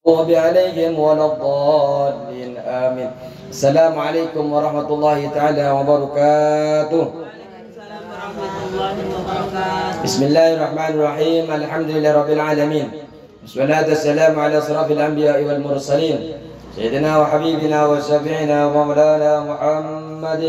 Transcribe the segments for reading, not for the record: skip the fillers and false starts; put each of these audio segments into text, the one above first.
المغضوب عليهم ولا الضالين آمين. السلام عليكم ورحمة الله تعالى وبركاته. بسم الله الرحمن الرحيم. الحمد لله رب العالمين، والصلاة والسلام على أشرف الأنبياء والمرسلين سيدنا وحبيبنا وشفيعنا ومولانا محمد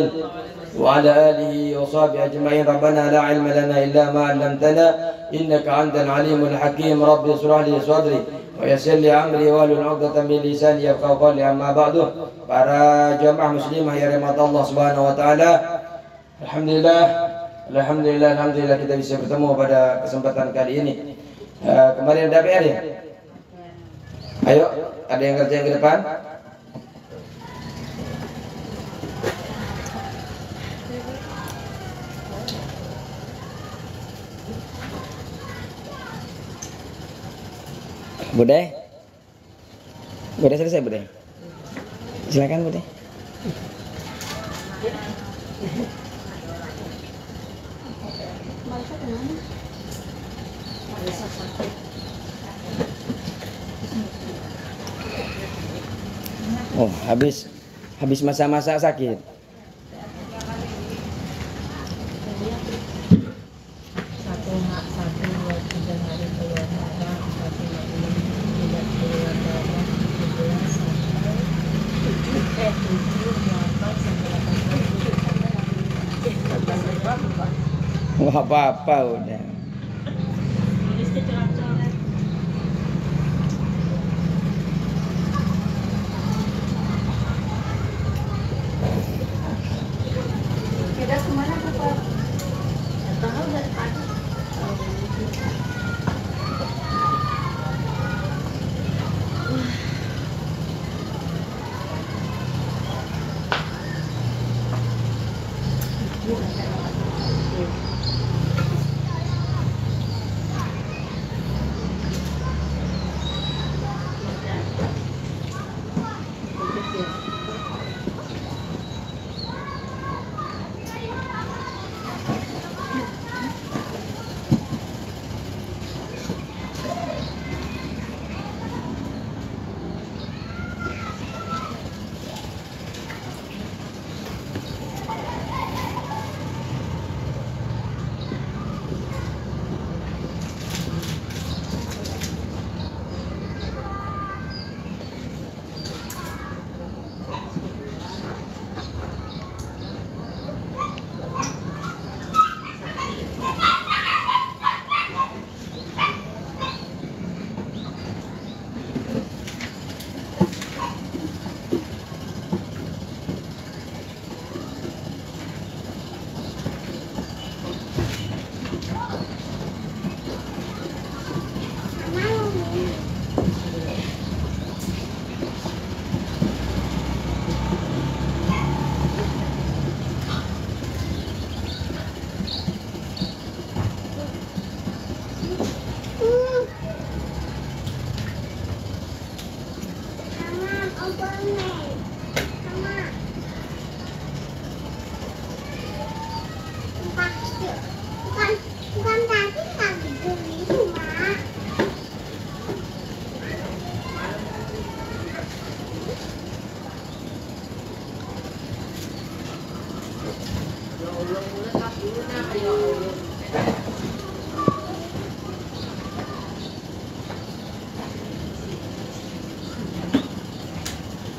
وعلى آله وصحبه أجمعين. ربنا لا علم لنا إلا ما علمتنا إنك أنت العليم الحكيم. رب اشرح لي صدري ويسر لي أمري واحلل عقدة من لساني يفقهوا قولي. Amma ba'du. Para jamaah muslimah yang dirahmati Allah Subhanahu wa taala, Alhamdulillah kita bisa bertemu pada kesempatan kali ini. Kemarin ada PR ya? Ayo, ada yang kerja yang ke depan? Bude selesai Bude. Silakan Bude. Oh, habis masa-masa sakit. Nggak apa-apa udah. Kemana Bapak? Tahu dari pagi.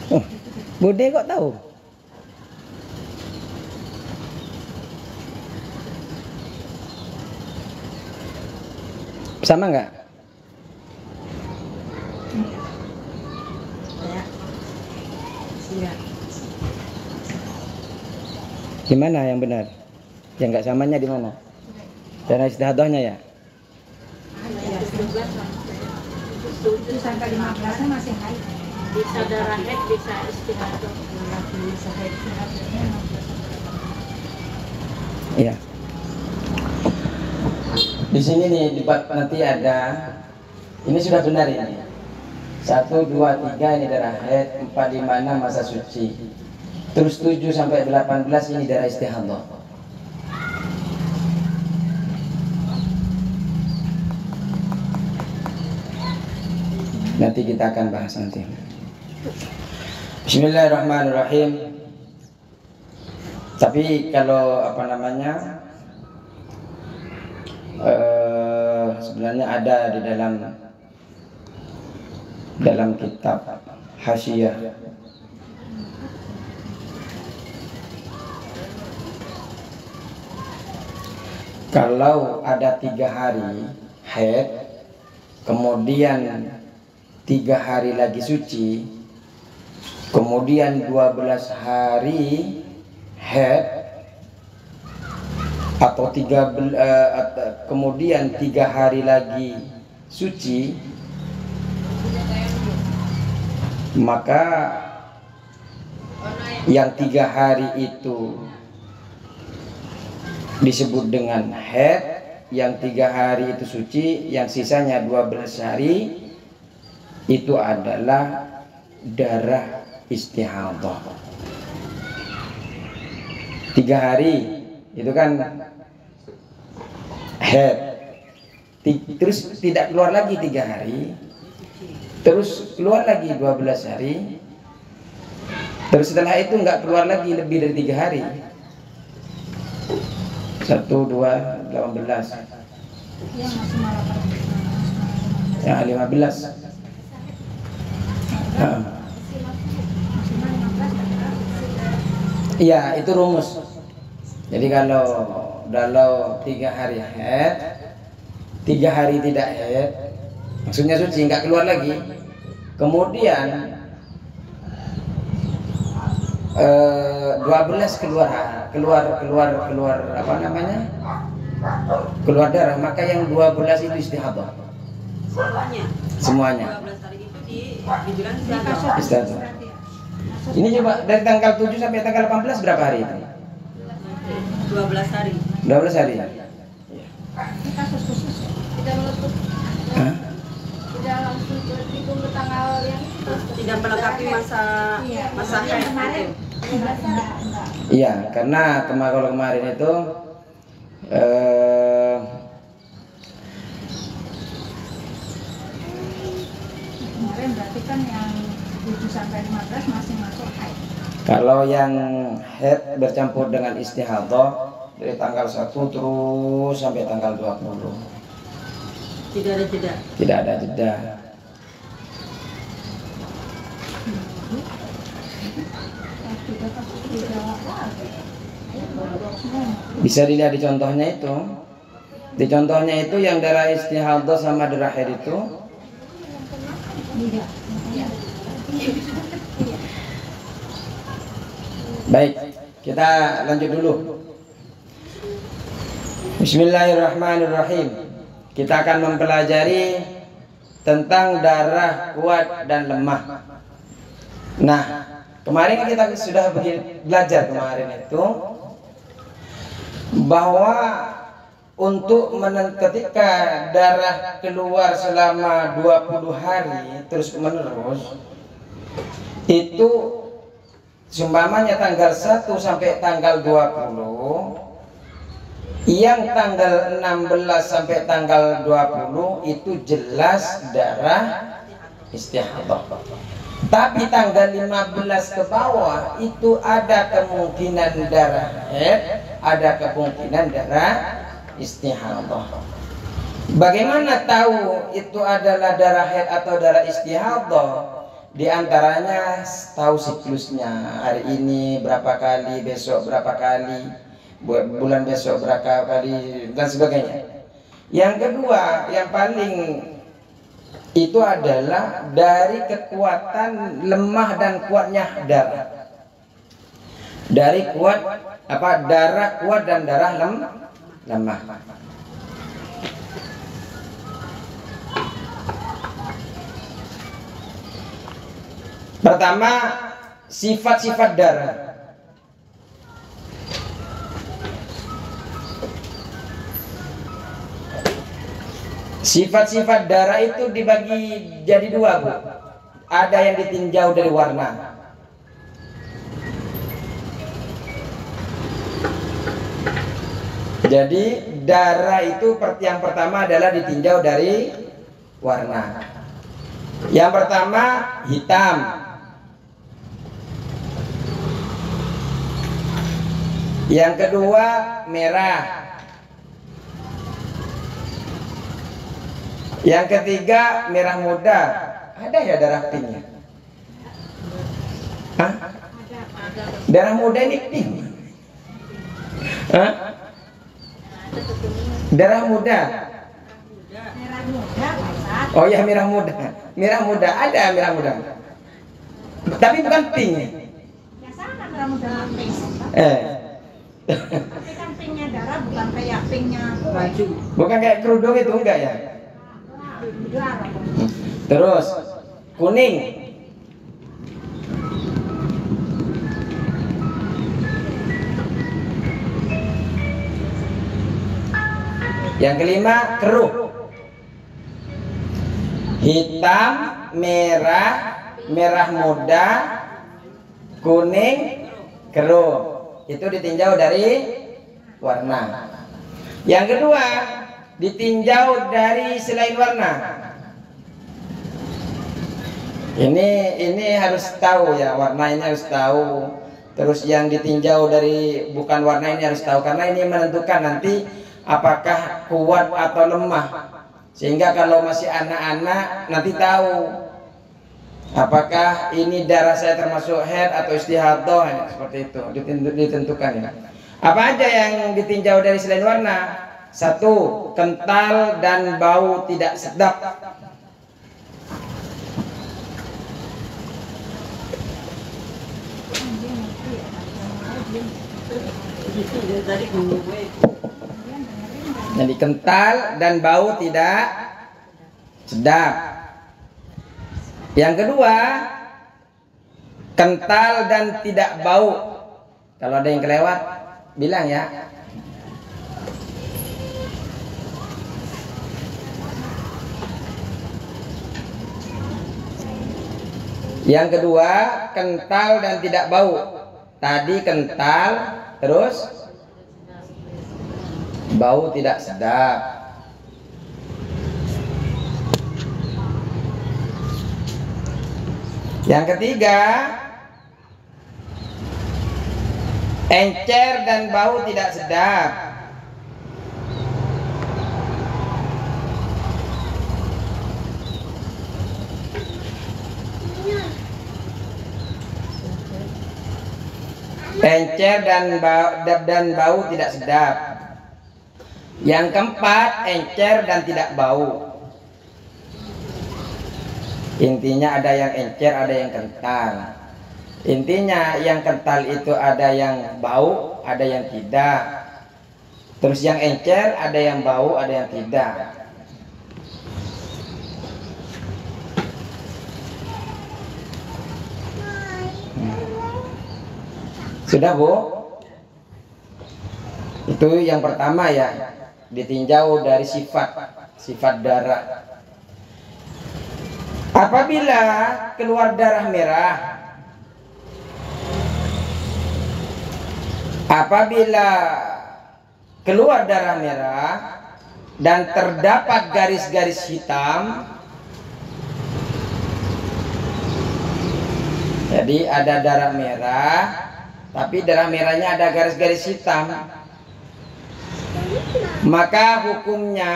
Oh, Bude kok tahu? Sama nggak? Gimana yang benar? Yang nggak samanya di mana? Darah istihadahnya ya? 7 sampai 15 masih haid. Bisa darah haid, bisa istihadah. Bisa haid istihadahnya 15. Iya. Di sini nih nanti ada, ini sudah benar ini. 1, 2, 3 ini darah haid, 4, 5, 6 masa suci. Terus 7 sampai 18 ini darah istihadah. Nanti kita akan bahas nanti. Bismillahirrahmanirrahim. Tapi kalau apa namanya, sebenarnya ada di dalam kitab Hasyiah. Kalau ada 3 hari haid, kemudian 3 hari lagi suci, kemudian 12 hari haid, atau kemudian 3 hari lagi suci, maka yang 3 hari itu disebut dengan haid, yang 3 hari itu suci, yang sisanya 12 hari itu adalah darah istihadhah. 3 hari itu kan haid, terus tidak keluar lagi 3 hari, terus keluar lagi 12 hari, terus setelah itu nggak keluar lagi lebih dari 3 hari. 1, 2, 18, yang 15. Iya, itu rumus. Jadi kalau 3 hari haid, 3 hari tidak haid, maksudnya suci, nggak keluar lagi. Kemudian 12 keluar apa namanya? Keluar darah, maka yang 12 itu istihadhah. Semuanya. 12 hari itu dibilang istihadhah. Ini coba dari tanggal 7 sampai tanggal 18 berapa hari itu? 12 hari. 12 hari. Ini kasus khusus. Tidak meletup. Hah? Tidak langsung berhitung ke tanggal yang Tidak melengkapi masa haid kemarin. itu. Iya, karena kalau kemarin itu Kemarin berarti kan yang 7 sampai 15 masih masuk haid. kalau yang haid bercampur dengan istihadhah dari tanggal 1 terus sampai tanggal 20. Tidak ada jeda. Tidak ada jeda. Bisa dilihat di contohnya itu. Di contohnya itu yang darah istihadhah sama darah haid itu baik, kita lanjut dulu. Bismillahirrahmanirrahim. Kita akan mempelajari tentang darah kuat dan lemah. Nah, kemarin kita sudah belajar kemarin itu bahwa untuk ketika darah keluar selama 20 hari terus menerus, itu seumpamanya tanggal 1 sampai tanggal 20, yang tanggal 16 sampai tanggal 20 itu jelas darah istihadhah. Tapi tanggal 15 ke bawah itu ada kemungkinan darah haid, ada kemungkinan darah istihadhah. Bagaimana tahu itu adalah darah haid atau darah istihadhah? Di antaranya tahu siklusnya, hari ini berapa kali, besok berapa kali, bulan besok berapa kali, dan sebagainya. Yang kedua, yang paling itu adalah dari kekuatan lemah dan kuatnya darah. Dari kuat darah kuat dan darah lemah. Pertama, sifat-sifat darah. Sifat-sifat darah itu dibagi jadi 2, Bu. Ada yang ditinjau dari warna. Jadi darah itu yang pertama adalah ditinjau dari warna. Yang pertama hitam. Yang kedua merah. Yang ketiga merah muda. Ada ya darah pinknya? Hah? Darah muda ini pink? Hah? Darah muda. Merah muda, Pak. Oh ya, merah muda. Merah muda, ada merah muda. Tapi bukan pink. Ya sama merah muda pink. Tapi kan pinknya darah bukan kayak pinknya Baju. Bukan kayak kerudung itu, enggak ya? darah. Terus kuning. Yang kelima keruh. Hitam, merah, merah muda, kuning, keruh. Itu ditinjau dari warna. Yang kedua, ditinjau dari selain warna. Ini harus tahu ya, warna ini harus tahu. Terus yang ditinjau dari bukan warna ini harus tahu, karena ini menentukan nanti apakah kuat atau lemah. Sehingga kalau masih anak-anak nanti tahu apakah ini darah saya termasuk haid atau istihadah, seperti itu ditentukan ya. Apa aja yang ditinjau dari selain warna? Satu, kental dan bau tidak sedap. Tadi gue. Jadi kental dan bau tidak sedap. Yang kedua, kental dan tidak bau. Kalau ada yang kelewat, bilang ya. Yang kedua, kental dan tidak bau. Tadi kental, terus bau tidak sedap. Yang ketiga, encer dan bau tidak sedap. Encer dan bau tidak sedap. Yang keempat, encer dan tidak bau. Intinya ada yang encer, ada yang kental. Intinya yang kental itu ada yang bau, ada yang tidak. Terus yang encer ada yang bau, ada yang tidak. Sudah, Bu? Itu yang pertama ya, ditinjau dari sifat darah. Apabila keluar darah merah, dan terdapat garis-garis hitam, jadi ada darah merah, tapi darah merahnya ada garis-garis hitam, maka hukumnya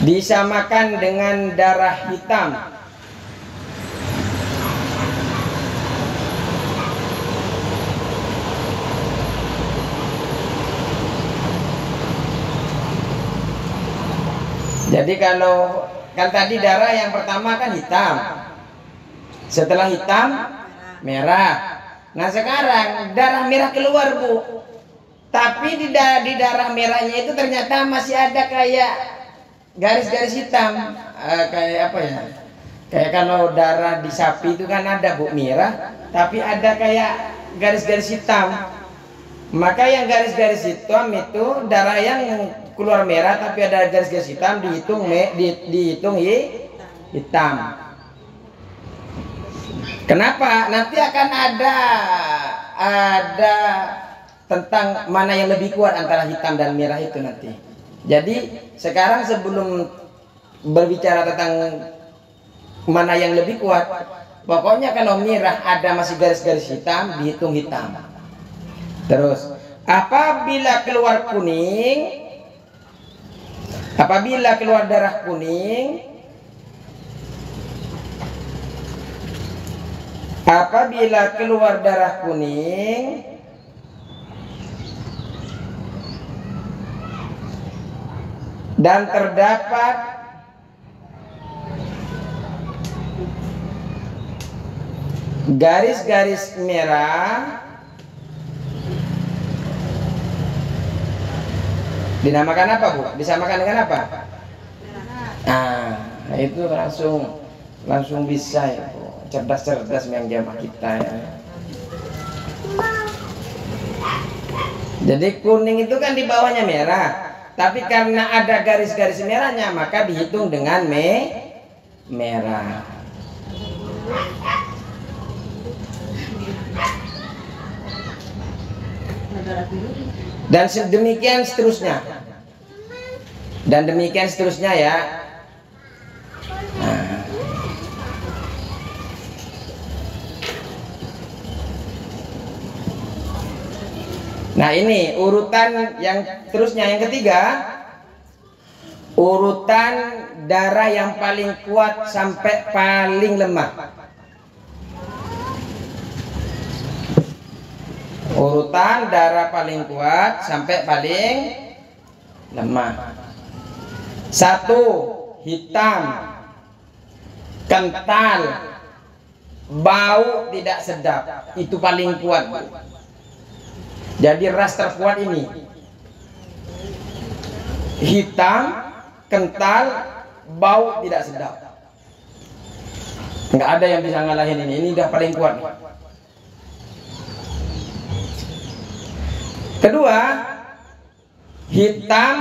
disamakan dengan darah hitam. Jadi kalau kan tadi darah yang pertama kan hitam, setelah hitam merah. Nah sekarang darah merah keluar, Bu, tapi di darah merahnya itu ternyata masih ada kayak garis-garis hitam. Kayak apa ya, kayak kalau darah di sapi itu kan ada, Bu, merah, tapi ada kayak garis-garis hitam. Maka yang garis-garis hitam itu darah yang keluar merah tapi ada garis-garis hitam dihitung hitam. Kenapa? Nanti akan ada tentang mana yang lebih kuat antara hitam dan merah itu nanti. Jadi sekarang sebelum berbicara tentang mana yang lebih kuat, pokoknya kalau merah ada masih garis-garis hitam, dihitung hitam. Terus apabila keluar kuning, apabila keluar darah kuning, apabila keluar darah kuning, dan terdapat garis-garis merah, dinamakan apa, Bu? Disamakan dengan apa? Nah, itu langsung bisa ya, Bu. Cerdas-cerdas yang jamaah kita ya. Jadi kuning itu kan di bawahnya merah, tapi karena ada garis-garis merahnya maka dihitung dengan merah. Dan demikian seterusnya. Dan demikian seterusnya ya. Nah ini urutan yang terusnya, yang ketiga, urutan darah yang paling kuat sampai paling lemah. Urutan darah paling kuat sampai paling lemah. 1. Hitam, kental, bau tidak sedap. Itu paling kuat, Bu. Jadi ras terkuat ini hitam, kental, bau tidak sedap. Nggak ada yang bisa ngalahin ini. Ini udah paling kuat. Kedua, hitam,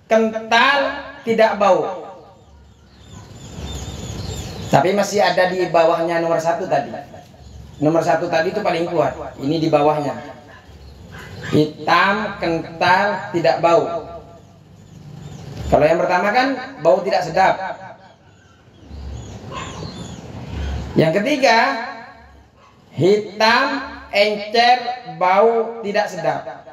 kental, tidak bau. Tapi masih ada di bawahnya nomor 1 tadi. Nomor 1 tadi itu paling kuat. Ini di bawahnya. Hitam, kental, tidak bau. Kalau yang pertama kan bau tidak sedap. Yang ketiga, hitam, encer, bau tidak sedap.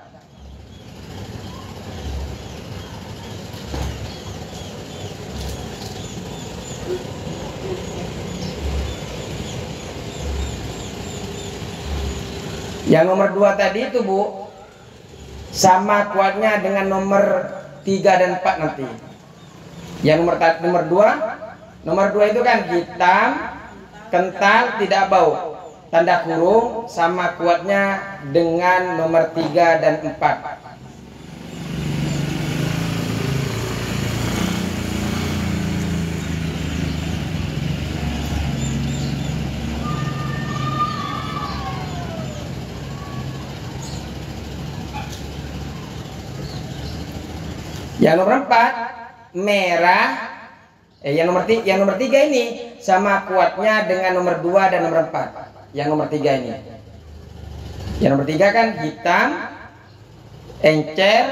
Yang nomor 2 tadi itu, Bu, sama kuatnya dengan nomor 3 dan 4 nanti. Yang nomor 2 itu kan hitam, kental, tidak bau. Tanda kurung sama kuatnya dengan nomor 3 dan 4. Yang nomor 4 merah, yang nomor 3 ini sama kuatnya dengan nomor 2 dan nomor 4. Yang nomor 3 ini. Yang nomor 3 kan hitam, encer,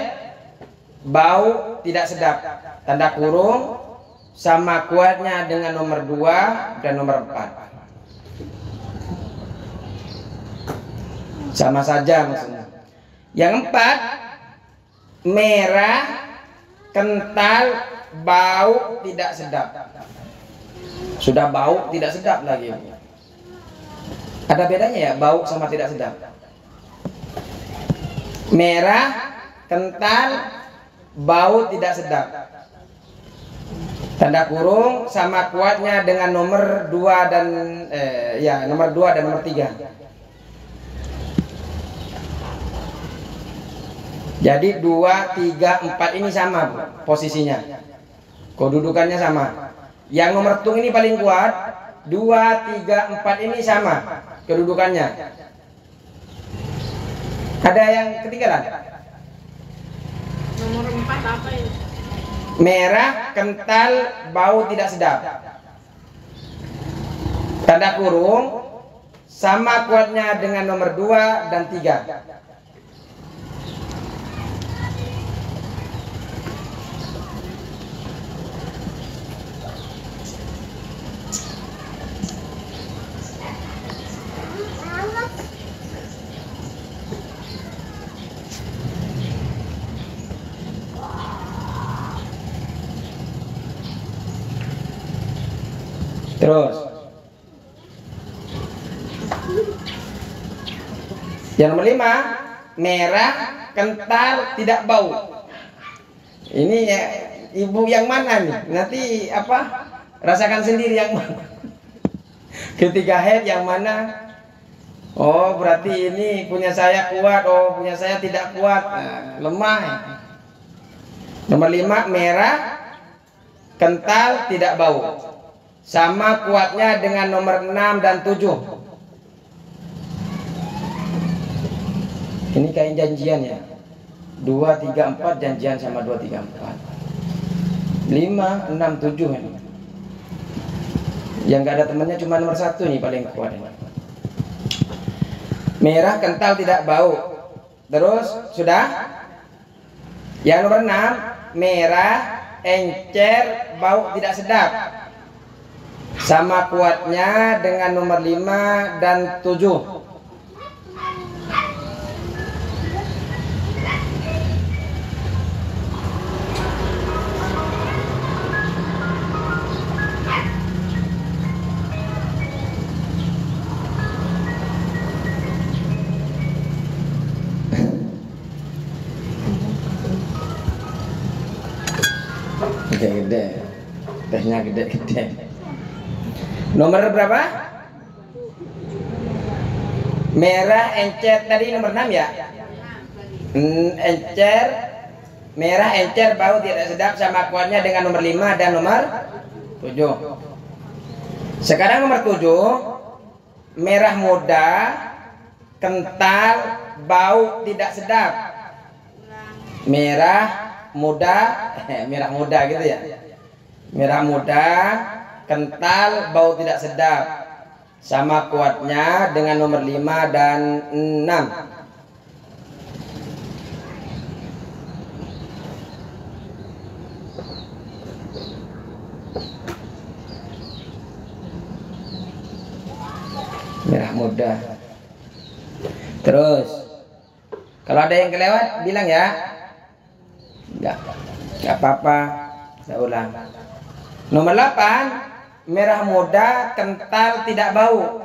bau tidak sedap. Tanda kurung sama kuatnya dengan nomor 2 dan nomor 4. Sama saja maksudnya. Yang 4 merah, kental, bau tidak sedap. Sudah bau tidak sedap lagi. Ada bedanya ya bau sama tidak sedap. Merah, kental, bau tidak sedap. Tanda kurung sama kuatnya dengan nomor 2 dan nomor 2 dan nomor 3. Jadi 2, 3, 4 ini sama, Bu, posisinya. Kedudukannya sama. Yang nomor tung ini paling kuat. 2, 3, 4 ini sama kedudukannya. Ada yang ketinggalan? Nomor 4 apa ini? Merah, kental, bau tidak sedap. Tanda kurung sama kuatnya dengan nomor 2 dan 3. Terus yang nomor 5, merah, kental, tidak bau. Ini ya, ibu yang mana nih? Nanti apa? Rasakan sendiri yang mana. Ketika haid yang mana? Oh, berarti ini punya saya kuat. Oh, punya saya tidak kuat. Nah, lemah. Nomor 5, merah, kental, tidak bau. Sama kuatnya dengan nomor 6 dan 7. Ini kayak janjian ya. 2, 3, 4 janjian sama 2, 3, 4. 5, 6, 7 ini. Yang nggak ada temannya cuma nomor 1 nih paling kuat. Merah, kental, tidak bau. Terus sudah? Yang nomor 6, merah, encer, bau tidak sedap. Sama kuatnya dengan nomor 5 dan 7. Gede-gede, tehnya gede-gede. Nomor berapa? Merah, encer, tadi nomor 6 ya? Encer, merah, encer, bau tidak sedap, sama kuatnya dengan nomor 5 dan nomor 7. Sekarang nomor 7, merah muda, kental, bau tidak sedap. Merah muda, merah muda gitu ya. Merah muda, kental, bau tidak sedap. Sama kuatnya dengan nomor 5 dan 6. Merah muda. Terus kalau ada yang kelewat bilang ya. Enggak apa-apa. Saya ulang. Nomor 8, merah muda, kental, tidak bau.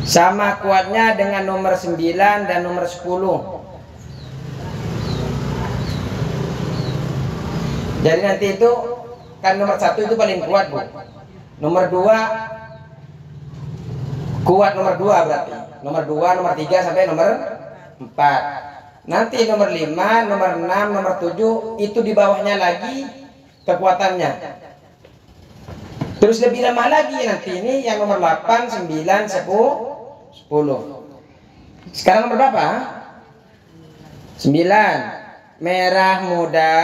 Sama kuatnya dengan nomor 9 dan nomor 10. Jadi nanti itu kan nomor 1 itu paling kuat, Bu. Nomor 2 kuat, nomor 2 berarti. Nomor 2, nomor 3 sampai nomor 4. Nanti nomor 5, nomor 6, nomor 7 itu di bawahnya lagi kekuatannya. Terus lebih lemah lagi nanti ini yang nomor 8, 9, 10. Sekarang nomor berapa? 9. Merah muda,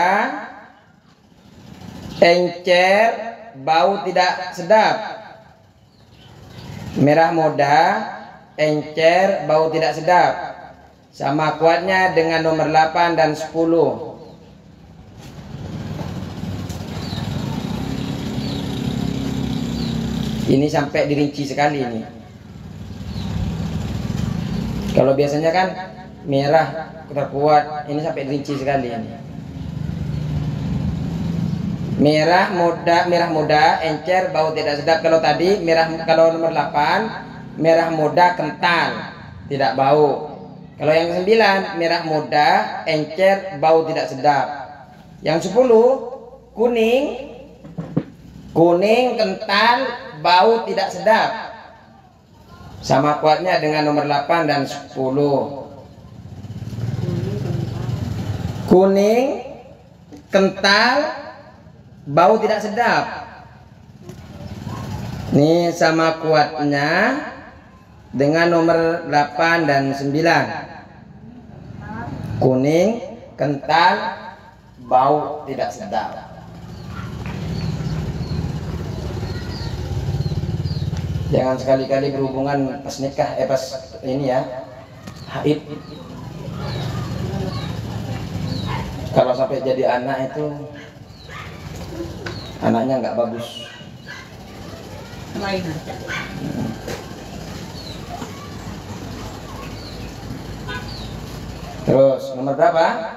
encer, bau tidak sedap. Merah muda, encer, bau tidak sedap. Sama kuatnya dengan nomor 8 dan 10. Ini sampai dirinci sekali ini. Kalau biasanya kan merah terkuat, ini sampai dirinci sekali ini. Merah muda, encer, bau tidak sedap. Kalau tadi kalau nomor 8, merah muda, kental, tidak bau. Kalau yang 9, merah muda, encer, bau tidak sedap. Yang 10, kuning, kental, bau tidak sedap. Sama kuatnya dengan nomor 8 dan 10. Kuning, kental, bau tidak sedap. Ini sama kuatnya dengan nomor 8 dan 9. Kuning, kental, bau tidak sedap. Jangan sekali-kali berhubungan pas nikah, pas ini ya, haid. Kalau sampai jadi anak itu, anaknya nggak bagus. Lain aja. Terus nomor berapa?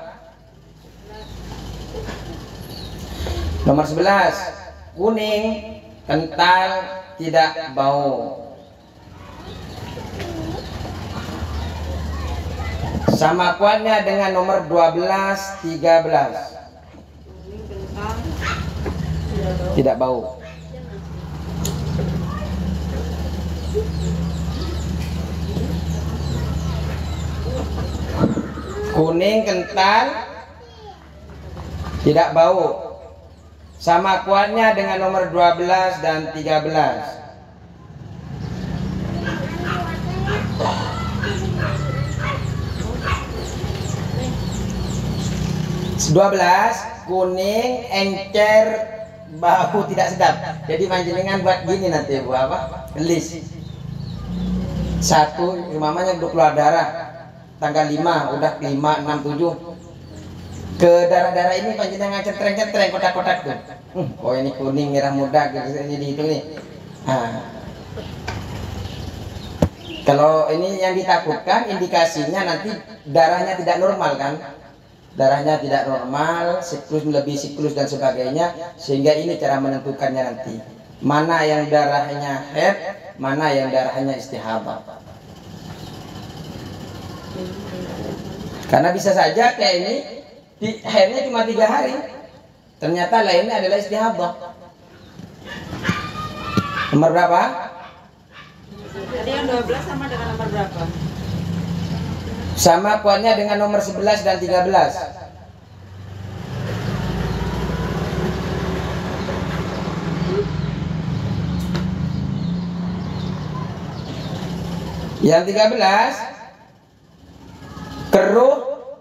Nomor 11, kuning, kental, tidak bau. Sama kuatnya dengan nomor 12, 13. Tidak bau. Kuning, kental, tidak bau. Sama kuatnya dengan nomor 12 dan 13. 12, kuning, encer, bau tidak sedap. Jadi panjenengan buat gini nanti Bu, apa? List. 1, mamanya udah keluar darah tanggal 5, udah 5, 6, 7. Ke darah-darah ini panjenengan cetreng-cetreng kotak-kotak tuh. Oh ini kuning, merah muda, ini dihitung nih. Nah, kalau ini yang ditakutkan indikasinya nanti darahnya tidak normal kan? Darahnya tidak normal, siklus melebihi siklus dan sebagainya, sehingga ini cara menentukannya nanti. Mana yang darahnya haid, mana yang darahnya istihadah. Karena bisa saja kayak ini haidnya cuma 3 hari, ternyata lainnya adalah istihadah. Nomor berapa? Tadi yang 12 sama dengan nomor berapa? Sama kuatnya dengan nomor 11 dan 13. Yang 13, keruh,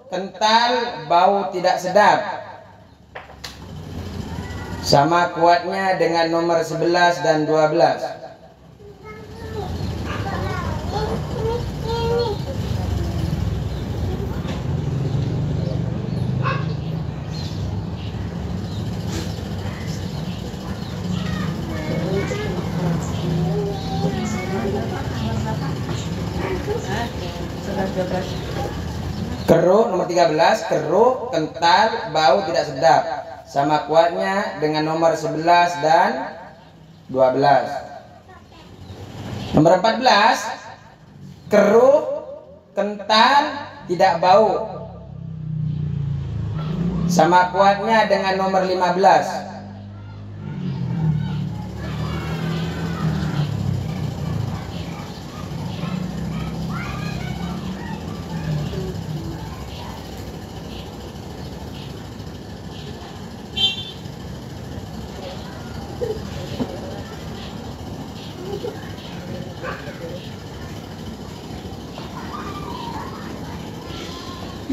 kental, bau tidak sedap. Sama kuatnya dengan nomor 11 dan 12. Keruh nomor 13, keruh, kental, bau tidak sedap. Sama kuatnya dengan nomor 11 dan 12. Nomor 14, keruh, kental, tidak bau. Sama kuatnya dengan nomor 15.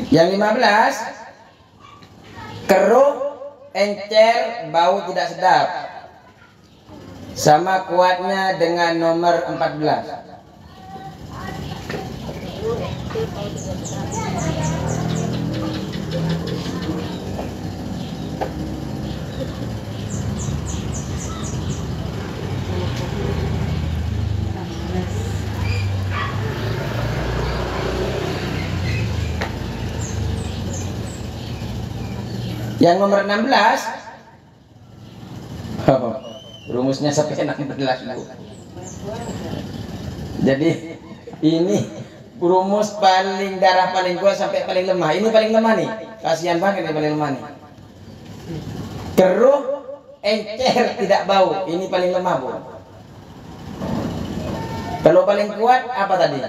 Yang 15, keruh, encer, bau tidak sedap. Sama kuatnya dengan nomor 14. Yang nomor 16, rumusnya sampai 16 Bu. Jadi ini rumus paling darah paling kuat sampai paling lemah. Ini paling lemah nih. Kasihan banget ini paling lemah nih. Keruh, encer, tidak bau. Ini paling lemah Bu. Kalau paling kuat apa tadi?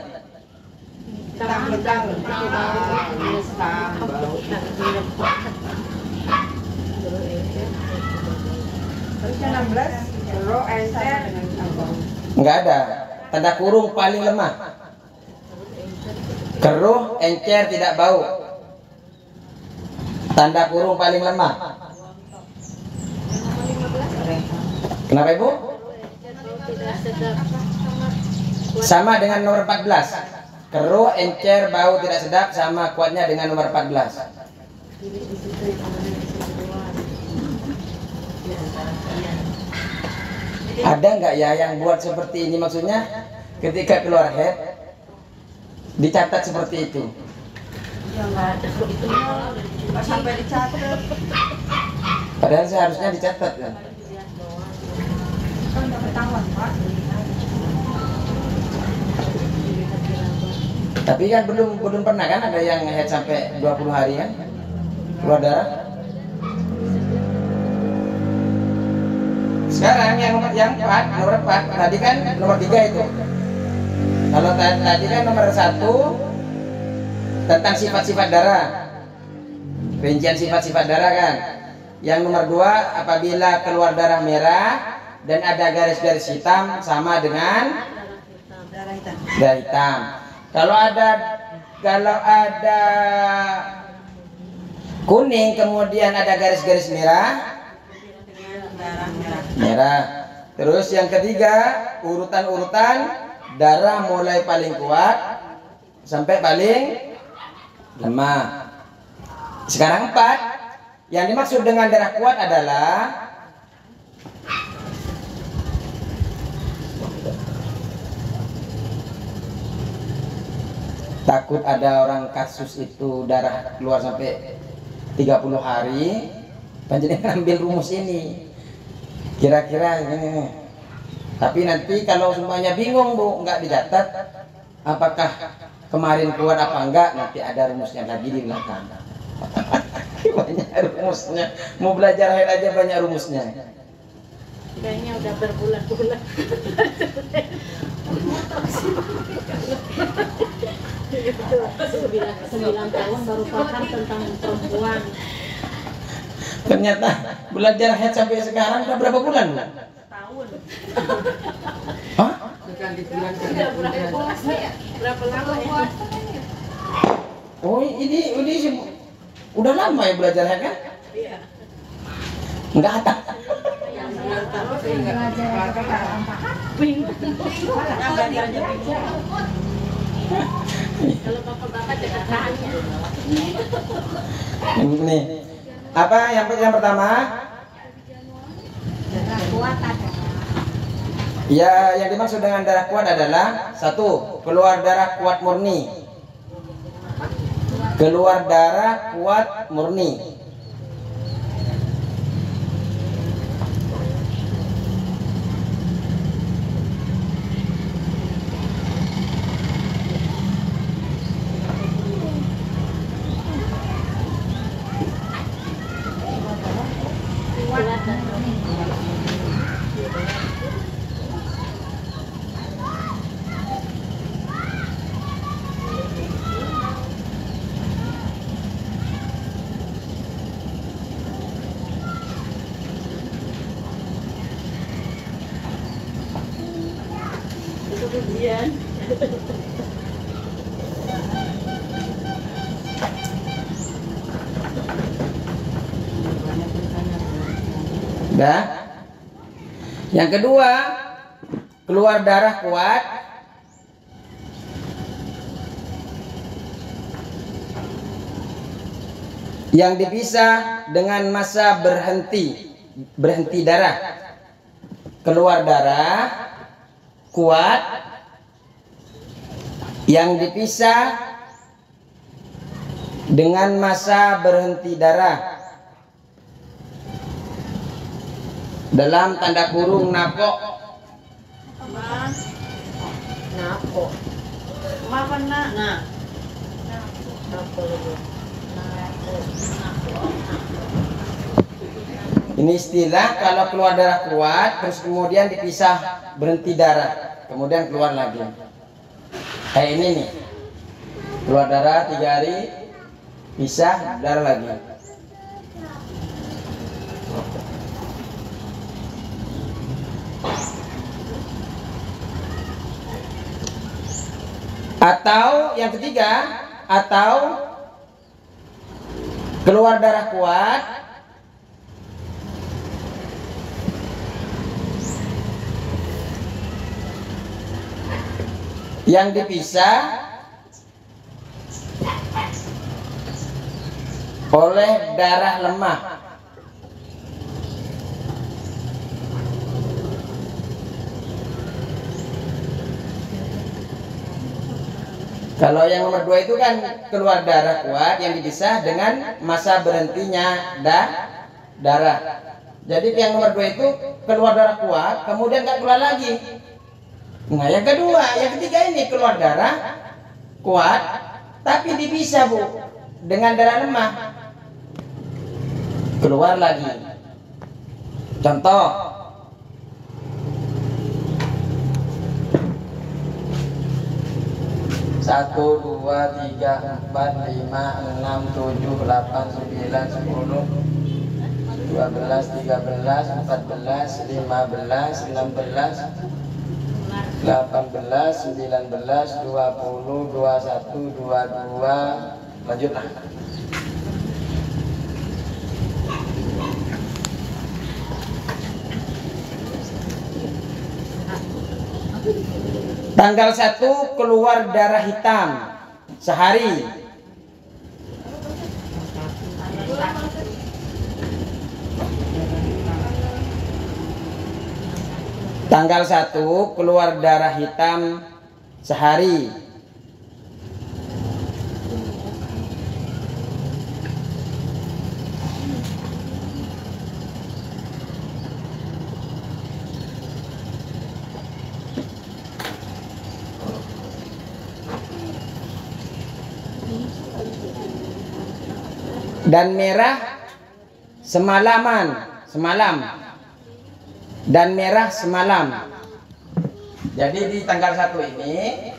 Enggak ada. Tanda kurung paling lemah. Keruh, encer, tidak bau. Tanda kurung paling lemah. Kenapa Ibu? Sama dengan nomor 14. Keruh, encer, bau tidak sedap, sama kuatnya dengan nomor 14. Ada nggak ya yang buat seperti ini, maksudnya ketika keluar haid dicatat seperti itu? Ya nggak ada, itu sampai dicatat. Padahal seharusnya dicatat kan. Kan udah ketahuan Pak. Tapi kan belum pernah kan ada yang head sampai 20 hari kan keluar darah. Sekarang yang nomor 4 tadi kan nomor 3 itu. Kalau tadi kan nomor 1 tentang sifat-sifat darah, rincian sifat-sifat darah kan. Yang nomor 2 apabila keluar darah merah dan ada garis-garis hitam sama dengan darah hitam. Kalau ada kuning kemudian ada garis-garis merah. Terus yang ketiga urutan-urutan darah mulai paling kuat sampai paling lemah. Sekarang 4, yang dimaksud dengan darah kuat adalah takut ada orang kasus itu darah keluar sampai 30 hari, panjenengan ambil rumus ini kira-kira ini. Tapi nanti kalau semuanya bingung Bu, nggak dicatat apakah kemarin keluar apa enggak, nanti ada rumusnya lagi di belakang. Banyak rumusnya, mau belajar haid aja banyak rumusnya. Kayaknya udah berbulan-bulan. 9 tahun baru paham tentang perempuan. Ternyata belajar haid sampai sekarang udah berapa bulan Bu? Tahun. Hah? Berapa lama ya? Oh ini udah lama ya belajar haid kan? Iya. Enggak ada. Yang 9 tahun saya enggak Belajar keadaan Pak. bingung. Belajar aja bingung. Kalau bapak-bapak jangan tanya. Nih. Apa yang pertama? Darah kuat adalah Ya, yang dimaksud dengan darah kuat adalah 1. Keluar darah kuat murni. Keluar darah kuat murni. Kuat dan itu ujian. Dah. Yang kedua, keluar darah kuat yang dipisah dengan masa berhenti darah. Keluar darah kuat yang dipisah dengan masa berhenti darah. Dalam tanda kurung napok. Napo. Mama na. Ini istilah kalau keluar darah kuat terus kemudian dipisah berhenti darah, kemudian keluar lagi. Kayak ini nih. Keluar darah 3 hari, pisah darah lagi. Atau yang ketiga, atau keluar darah kuat yang dipisah oleh darah lemah. Kalau yang nomor 2 itu kan keluar darah kuat yang dipisah dengan masa berhentinya darah. Jadi yang nomor 2 itu keluar darah kuat, kemudian nggak keluar lagi. Nah yang kedua, yang ketiga ini keluar darah kuat, tapi dipisah Bu dengan darah lemah, keluar lagi. Contoh, satu, dua, tiga, 4, 5, 6, 7, 8, 9, 10, 12, 13, 14, 15, 16, 18, 19, 20, 21, 22. Lanjutlah. Tanggal 1 keluar darah hitam sehari. Tanggal 1 keluar darah hitam sehari. Dan merah semalam. Dan merah semalam. Jadi di tanggal 1 ini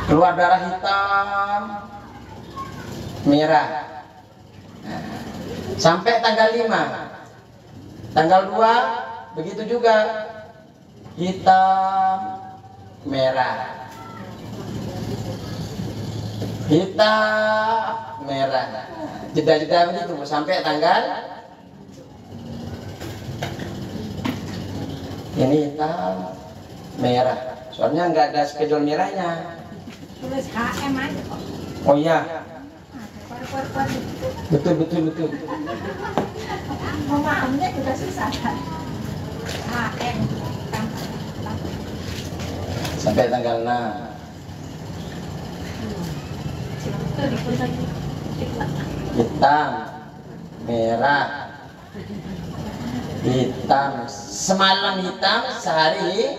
keluar darah hitam, merah. Nah, sampai tanggal 5. Tanggal 2 begitu juga, hitam, merah. Hitam, merah. Jeda-jeda begitu sampai tanggal ini hitam, merah. Soalnya nggak ada schedule merahnya. Tulis HM aja kok. Oh iya, Kuat-kuat. betul. Memahaminya juga susah kan. HM. Sampai tanggal 6. Hitam, merah, hitam, semalam hitam, sehari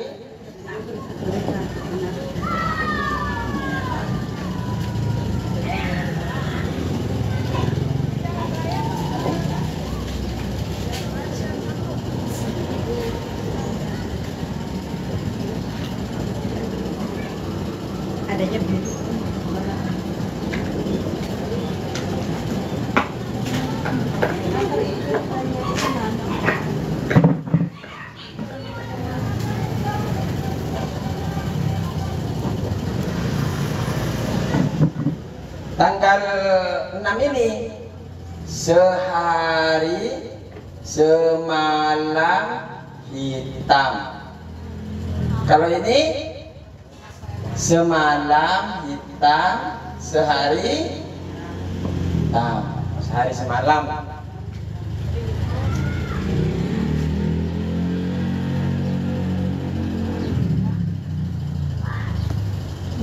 Adanya biru. tanggal 6 ini sehari semalam hitam. Kalau ini semalam hitam, sehari hitam. Sehari semalam.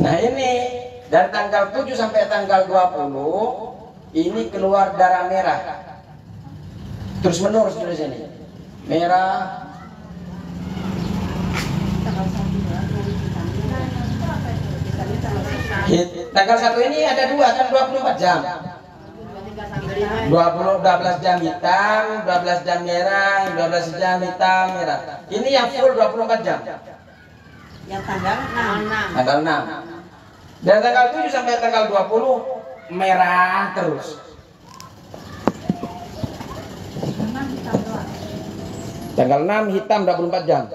Nah ini dari tanggal 7 sampai tanggal 20 ini keluar darah merah. Terus menerus di sini. Merah. Tanggal 1 ini ada 2 kan 24 jam. 12 jam hitam, 12 jam merah, 12 jam hitam, merah. Ini yang full 24 jam. Yang tanggal 6. Tanggal 6. Dari tanggal 7 sampai tanggal 20 merah terus. Tanggal 6 hitam 24 jam.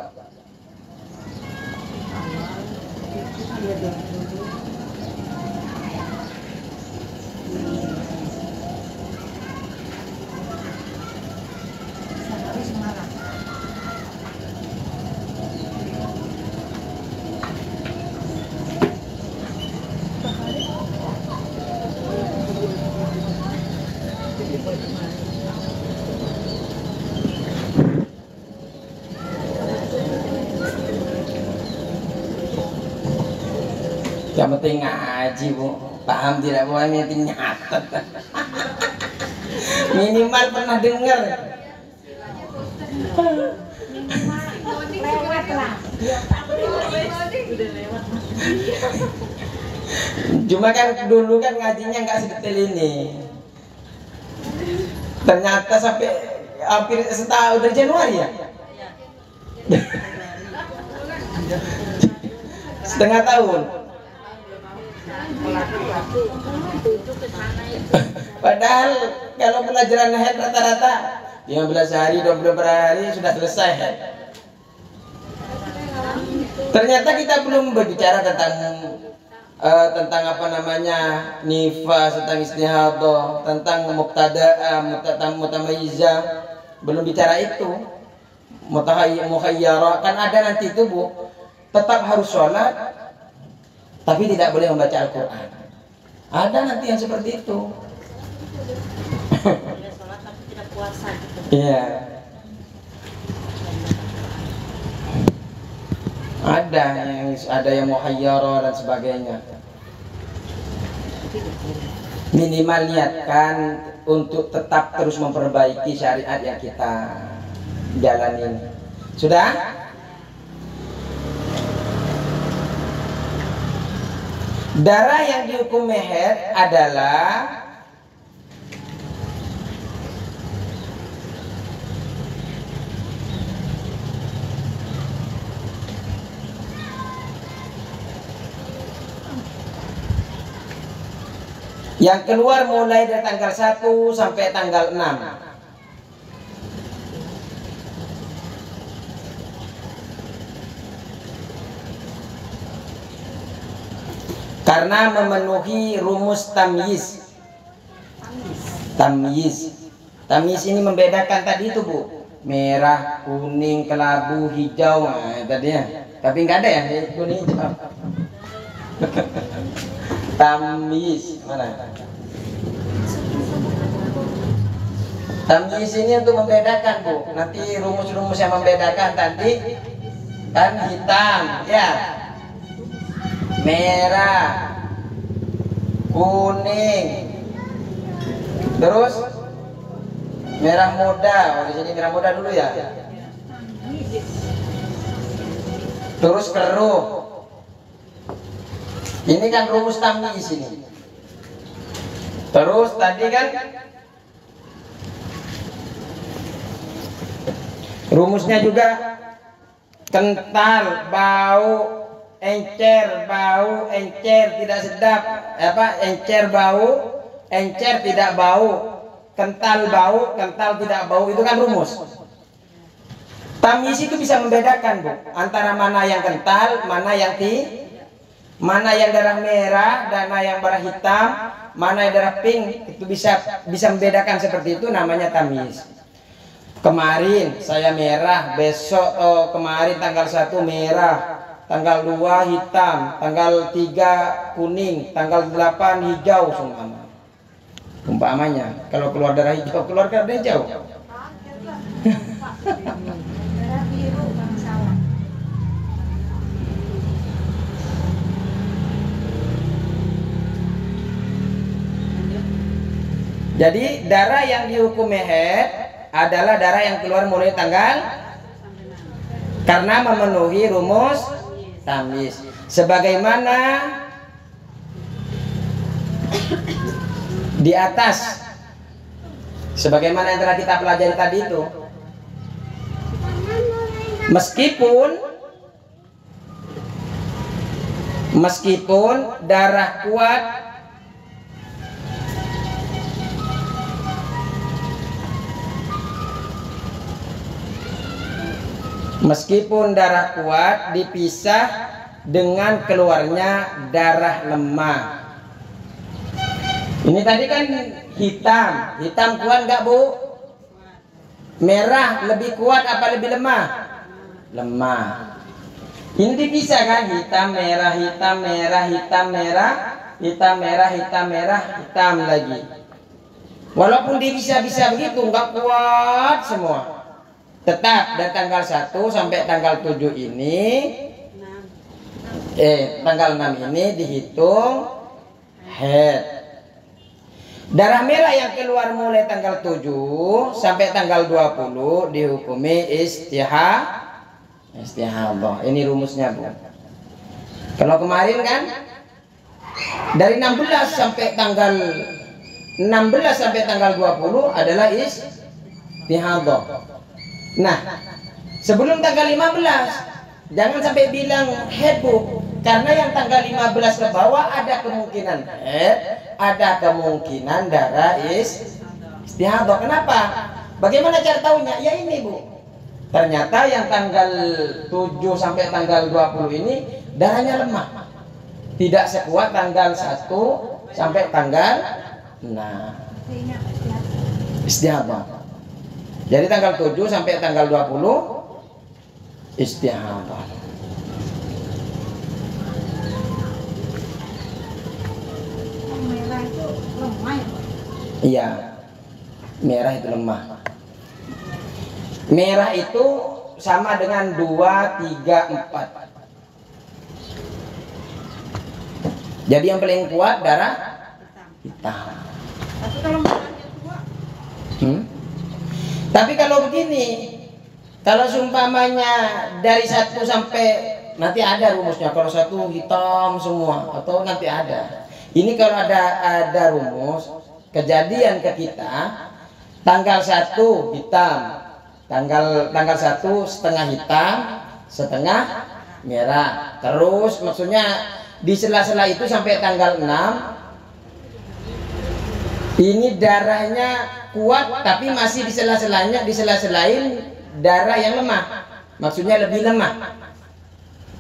Yang penting ngaji Bu, paham tidak Bu, yang penting nyatet. Minimal pernah dengar. Lewat lah. Cuma kan dulu kan ngajinya nggak sedetail ini. Ternyata sampai hampir setahun dari Januari ya. Setengah tahun. Padahal kalau pelajaran head rata-rata 15 hari, 24 hari sudah selesai head. Ternyata kita belum berbicara tentang apa namanya nifas, tentang istihadah, tentang muqtada'ah, mutamayyizah, belum bicara itu. Mukhayyarah kan ada nanti itu Bu. Tetap harus sholat, tapi tidak boleh membaca Al-Quran. Ada nanti yang seperti itu. Boleh sholat tapi tidak puasa gitu. Iya. Ada yang muhayyarah dan sebagainya. Minimal niatkan untuk tetap terus memperbaiki syariat yang kita jalanin. Sudah? Darah yang dihukum meher adalah yang keluar mulai dari tanggal 1 sampai tanggal 6. Karena memenuhi rumus tamyiz. Tamyiz ini membedakan tadi itu Bu. Merah, kuning, kelabu, hijau. Nah, tadinya. Tapi nggak ada ya kuning hijau. Tamyiz mana? Tamyiz ini untuk membedakan Bu. Nanti rumus-rumus yang membedakan tadi kan hitam, ya. Merah, kuning, terus merah muda. Oh, di sini merah muda dulu ya. Terus keruh. Ini kan rumus tamyiz ini. Terus tadi kan rumusnya juga kental, bau, encer, tidak sedap, encer tidak bau, kental tidak bau, itu kan rumus. Tamyiz itu bisa membedakan Bu, antara mana yang kental, mana yang darah merah, mana yang darah hitam, mana yang darah pink, itu bisa membedakan seperti itu, namanya tamyiz. Kemarin saya merah, besok kemarin tanggal 1 merah, tanggal 2 hitam, tanggal 3 kuning, tanggal 8 hijau semua. Umpamanya, kalau keluar darah hijau, keluar darah hijau. Darah biru bangsawan. Jadi darah yang dihukum meher adalah darah yang keluar mulai tanggal karena memenuhi rumus tamyiz. Sebagaimana di atas, sebagaimana yang telah kita pelajari tadi itu, meskipun darah kuat dipisah dengan keluarnya darah lemah. Ini tadi kan hitam kuat nggak Bu? Merah lebih kuat apa lebih lemah? Lemah. Ini dipisah kan, hitam merah, hitam lagi. Walaupun dipisah-pisah begitu nggak kuat semua. Tetap dari tanggal 1 sampai tanggal 7 ini, tanggal 6 ini dihitung head. Darah merah yang keluar mulai tanggal 7 sampai tanggal 20 dihukumi istihadah. Ini rumusnya, Bu. Kalau kemarin kan dari 16 sampai tanggal 20 adalah istihadah. Nah, sebelum tanggal 15 jangan sampai bilang head, Bu. Karena yang tanggal 15 ke bawah ada kemungkinan head, ada kemungkinan darah istihadah. Kenapa? Bagaimana cara tahunya? Ya ini, Bu. Ternyata yang tanggal 7 sampai tanggal 20 ini darahnya lemah. Tidak sekuat tanggal 1 sampai tanggal 6. Istihadah. Jadi tanggal 7 sampai tanggal 20 istihadah. Merah itu lemah ya, Pak? Iya, merah itu lemah. Merah itu sama dengan 2, 3, 4. Jadi yang paling kuat darah hitam. Tapi kalau merahnya tua, Tapi kalau begini, kalau seumpamanya dari 1 sampai nanti ada rumusnya. Kalau 1 hitam semua atau nanti ada. Ini kalau ada rumus kejadian ke kita tanggal 1 hitam, tanggal 1 setengah hitam, setengah merah. Terus maksudnya di sela-sela itu sampai tanggal 6 ini darahnya kuat tapi masih di sela-selain darah yang lemah. Maksudnya lebih lemah.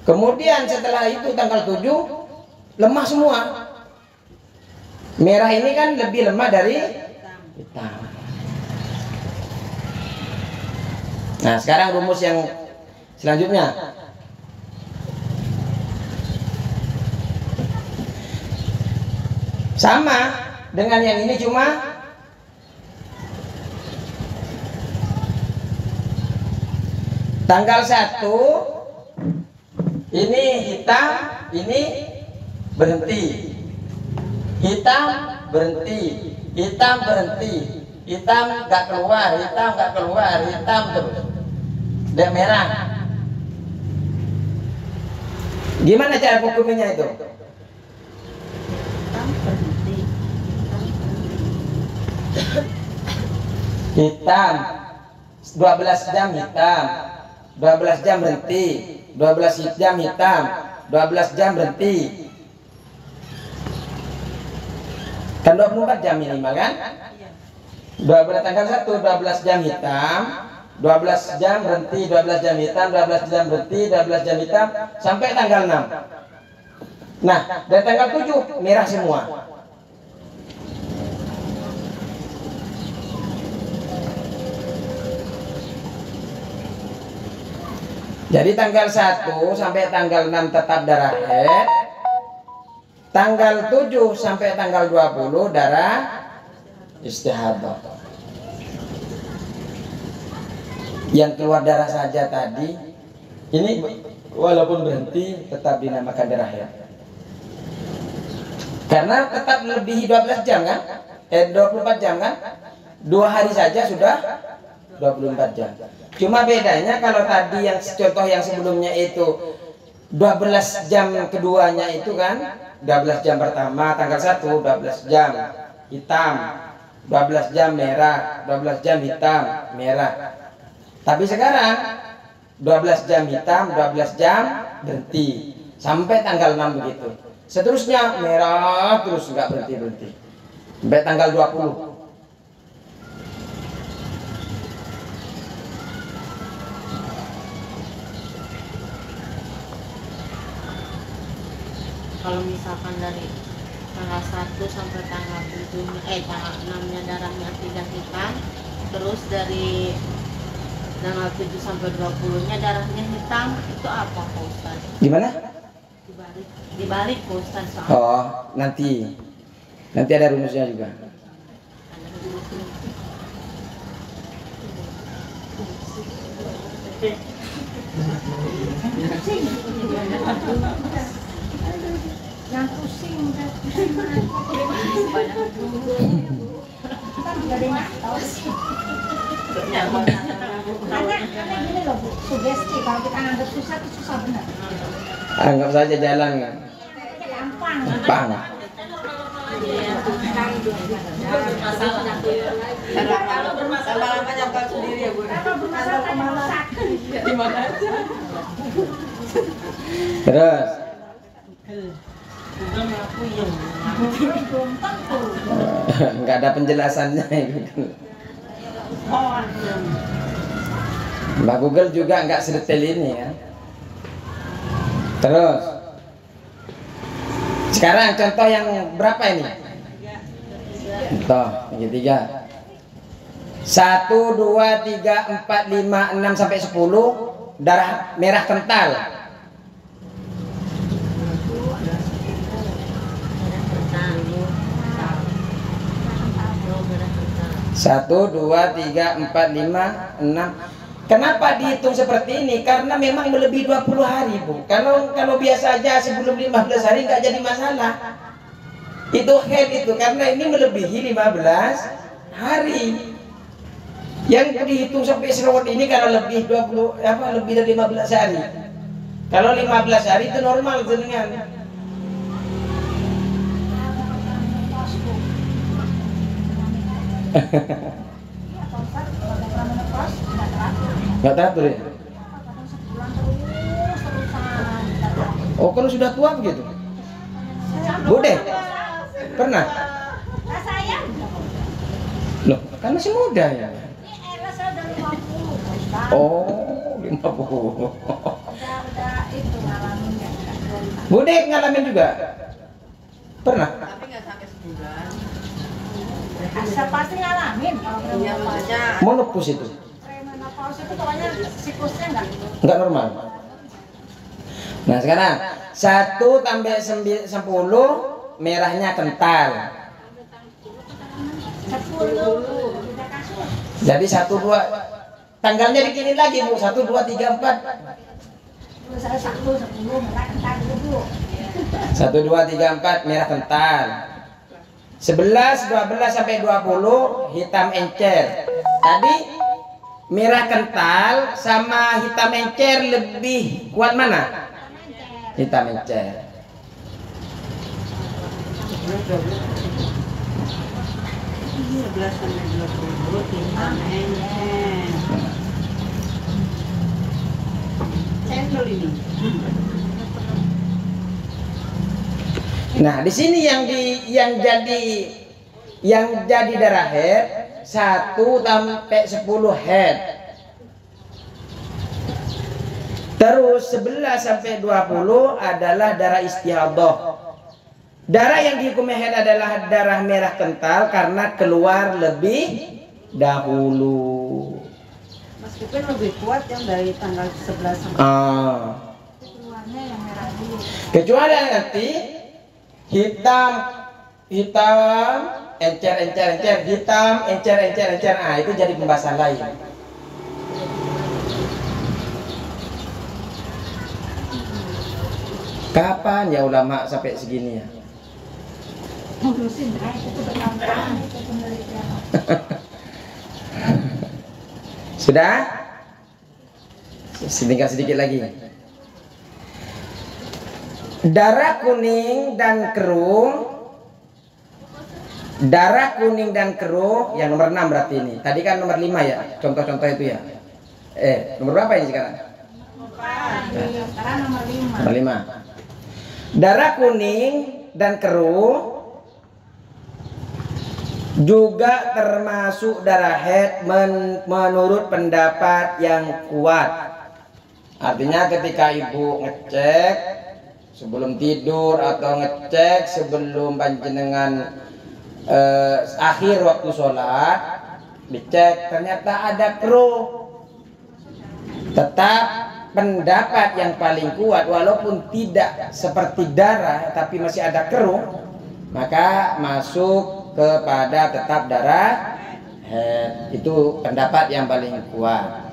Kemudian setelah itu tanggal 7 lemah semua. Merah ini kan lebih lemah dari hitam. Nah, sekarang rumus yang selanjutnya. Sama dengan yang ini, cuma tanggal 1 ini hitam, ini berhenti. Hitam berhenti, hitam berhenti, hitam nggak keluar, hitam nggak keluar, hitam terus. Dan merah. Gimana cara hukumnya itu? Hitam 12 jam hitam, 12 jam berhenti, 12 jam hitam, 12 jam berhenti. Kan 24 jam minimal kan? 12 tanggal 1 12 jam hitam, 12 jam berhenti, 12 jam hitam, 12 jam berhenti, 12 jam hitam sampai tanggal 6. Nah, dari tanggal 7 merah semua. Jadi tanggal 1 sampai tanggal 6 tetap darah head. Tanggal 7 sampai tanggal 20 darah istihadah. Yang keluar darah saja tadi ini walaupun berhenti tetap dinamakan darah head. Karena tetap lebih 12 jam kan? 24 jam kan? 2 hari saja sudah 24 jam. Cuma bedanya kalau tadi yang contoh yang sebelumnya itu 12 jam keduanya itu kan 12 jam pertama tanggal 1 12 jam hitam, 12 jam merah, 12 jam hitam, merah. Tapi sekarang 12 jam hitam, 12 jam berhenti sampai tanggal 6 begitu. Seterusnya merah terus nggak berhenti-berhenti sampai tanggal 20. kalau misalkan dari tanggal 1 sampai tanggal 7 tanggal 6 nya darahnya tidak hitam, terus dari tanggal 7 sampai 20 nya darahnya hitam, itu apa Pak Ustaz? Gimana? Dibalik Pak Ustaz soalnya. Oh, nanti ada rumusnya juga. Yang pusing, Karena gini loh Bu, sugesti kalau kita nganggap susah itu susah benar. Anggap saja jalan Gampang. gampang. Kalau bermasalah nyangkal sendiri ya Bu. Kalau bermasalah kan sakit. Gimana aja? Terus Belum tentu. nggak ada penjelasannya itu. Oh, Mbak Google juga nggak sedetail ini ya. Terus sekarang contoh yang berapa ini? Contoh yang ketiga. 1, 2, 3, 4, 5, 6 sampai 10 darah merah kental. Satu, dua, tiga, 4, 5, 6. Kenapa dihitung seperti ini? Karena memang melebihi 20 hari, Bu. Kalau biasa aja sebelum 15 hari nggak jadi masalah. Itu head itu karena ini melebihi 15 hari. Yang dihitung sampai serawat ini karena lebih 20 lebih dari 15 hari. Kalau 15 hari itu normal jenengan. Nggak teratur ya? Oh, kalau sudah tua begitu? Bude? Pernah? Nah, saya Loh, kan masih muda ya? ini era saya udah 50. Oh, 50. Udah itu ngalaminnya. Bude ngalamin juga? Pernah? Tapi nggak sampai sebulan. Saya pasti ngalamin kalau Iya maksudnya. Monopus itu? premenopause itu pokoknya siklusnya Nggak normal. Nah sekarang 1 tambah 10 merahnya kental. 10 udah kasus. Jadi 1, 2 tanggalnya dikini lagi Bu. 1, 2, 3, 4. Terus saya 10 merah kental dulu. 1, 2, 3, 4 merah kental. 11, 12 sampai 20 hitam encer. Tadi merah kental sama hitam encer lebih kuat mana? Hitam encer. 11 sampai 20 hitam encer. Cendol ini. Nah, di sini yang jadi darah head 1 sampai 10 head. Terus 11 sampai 20 adalah darah istihadah. Darah yang dihukumi head adalah darah merah kental karena keluar lebih dahulu. Meskipun lebih kuat yang dari tanggal 11 sampai Keluarnya yang merah dulu. Kecuali nanti hitam encer hitam encer itu jadi pembahasan lain. Kapan ya ulama sampai segini ya? Ngurusin itu bertahun-tahun itu penelitian. Sudah? Tinggal sedikit lagi. Darah kuning dan keruh. Darah kuning dan keruh yang nomor 6 berarti ini. Tadi kan nomor 5 ya. Contoh-contoh itu ya. Nomor berapa ini sekarang? Sekarang nomor 5. Nomor 5. Darah kuning dan keruh juga termasuk darah haid menurut pendapat yang kuat. Artinya ketika ibu ngecek sebelum tidur atau ngecek sebelum panjenengan akhir waktu sholat, dicek ternyata ada keruh, tetap pendapat yang paling kuat walaupun tidak seperti darah tapi masih ada keruh, maka masuk kepada tetap darah haid. Itu pendapat yang paling kuat.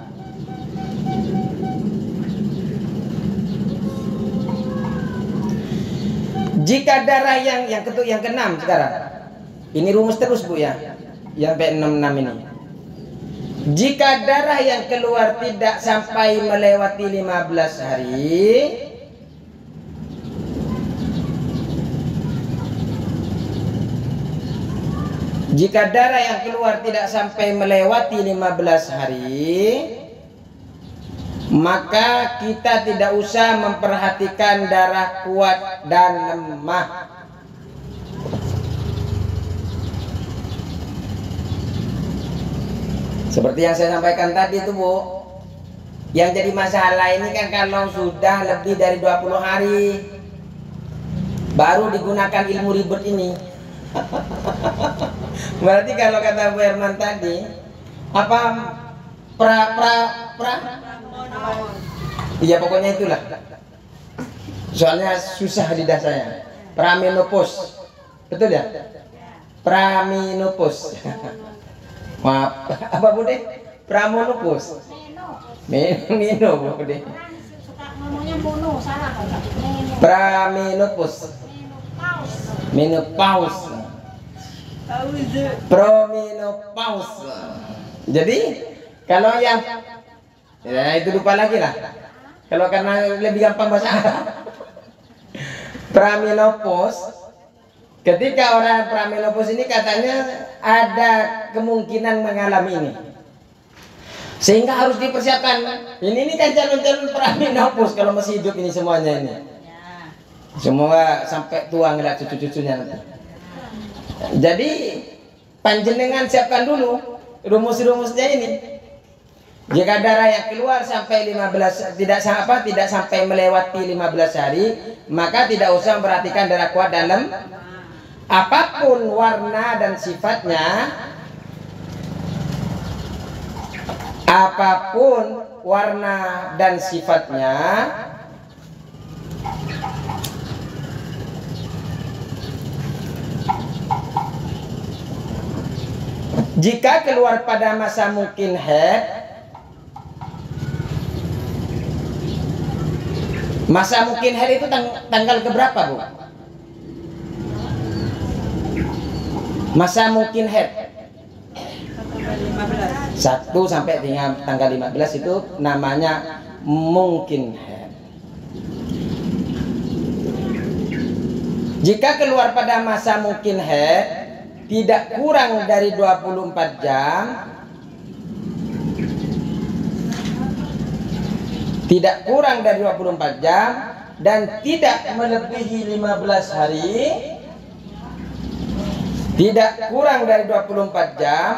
Jika darah yang ke-6 sekarang, ini rumus terus Bu ya. yang sampai 66 ini. Jika darah yang keluar tidak sampai melewati 15 hari, jika darah yang keluar tidak sampai melewati 15 hari, maka kita tidak usah memperhatikan darah kuat dan lemah. Seperti yang saya sampaikan tadi itu, Bu. Yang jadi masalah ini kan kalau sudah lebih dari 20 hari baru digunakan ilmu ribet ini. Berarti kalau kata Bu Herman tadi, apa iya pokoknya itulah. Soalnya susah di dasarnya. Praminopos. Betul ya? Praminopos. Maaf, apa Bude? Pramonopos. Mino Bude. Suka ngomongnya mono, salah kan? Praminopos. Menopause. Promenopause. Jadi kalau yang ya itu lupa lagi lah. Kalau karena lebih gampang bahasa Arab. Praminopause. Ketika orang praminopause ini katanya ada kemungkinan mengalami ini, sehingga harus dipersiapkan. Ini kan calon-calon praminopause kalau masih hidup ini semuanya ini. Semua sampai tua ngeliat cucu-cucunya nanti. Jadi panjenengan siapkan dulu rumus-rumusnya ini. Jika darah yang keluar sampai 15 tidak sampai melewati 15 hari, maka tidak usah memperhatikan darah kuat dalam. Apapun warna dan sifatnya, apapun warna dan sifatnya, jika keluar pada masa mungkin haid, masa mungkin haid itu tanggal keberapa, Bu? Masa mungkin haid 1 sampai dengan tanggal 15 itu namanya mungkin haid. Jika keluar pada masa mungkin haid tidak kurang dari 24 jam, tidak kurang dari 24 jam dan tidak melebihi 15 hari, tidak kurang dari 24 jam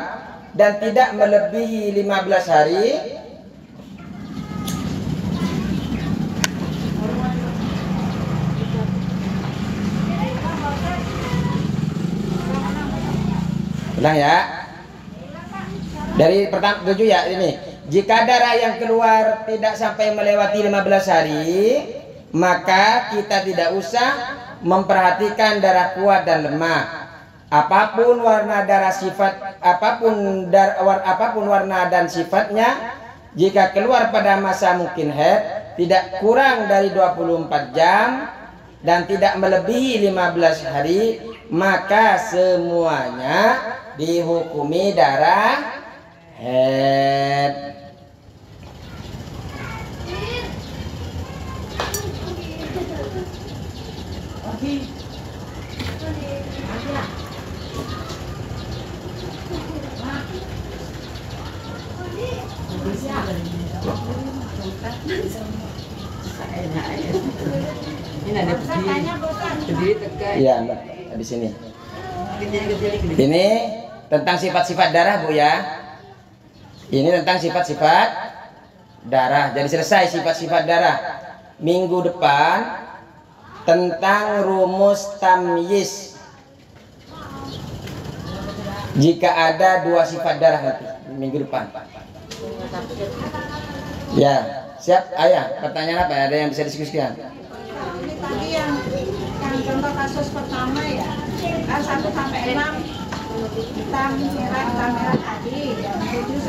dan tidak melebihi 15 hari, ulang ya. Dari pertama 7 ya ini. Jika darah yang keluar tidak sampai melewati 15 hari, maka kita tidak usah memperhatikan darah kuat dan lemah. Apapun warna darah sifat, apapun warna dan sifatnya, jika keluar pada masa mungkin haid tidak kurang dari 24 jam dan tidak melebihi 15 hari, maka semuanya dihukumi darah haid. Ini ada berdiri tegak. Iya, Mbak, di sini. Ini tentang sifat-sifat darah, Bu ya. Ini tentang sifat-sifat darah. Jadi selesai sifat-sifat darah. Minggu depan tentang rumus tamyiz. Jika ada 2 sifat darah nanti minggu depan. Ya, siap ayah. Pertanyaan apa? Ada yang bisa diskusikan? Ini tadi yang contoh kasus pertama ya, 1 sampai 6 hitam merah tadi, yang 7